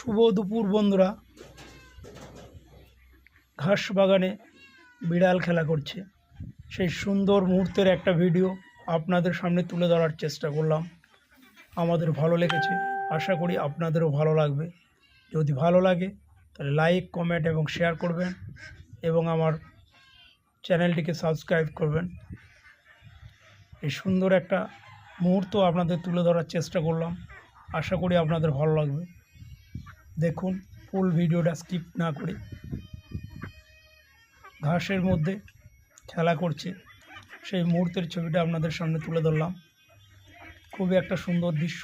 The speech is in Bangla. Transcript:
শুভ দুপুর বন্ধুরা। ঘাস বাগানে বিড়াল খেলা করছে, সেই সুন্দর মুহূর্তের একটা ভিডিও আপনাদের সামনে তুলে ধরার চেষ্টা করলাম। আমাদের ভালো লেগেছে, আশা করি আপনাদেরও ভালো লাগবে। যদি ভালো লাগে তাহলে লাইক, কমেন্ট এবং শেয়ার করবেন এবং আমার চ্যানেলটিকে সাবস্ক্রাইব করবেন। এই সুন্দর একটা মুহূর্ত আপনাদের তুলে ধরার চেষ্টা করলাম, আশা করি আপনাদের ভালো লাগবে। দেখুন, ফুল ভিডিওটা স্কিপ না করে। ঘাসের মধ্যে খেলা করছে, সেই মুহূর্তের ছবিটা আপনাদের সামনে তুলে ধরলাম। খুবই একটা সুন্দর দৃশ্য।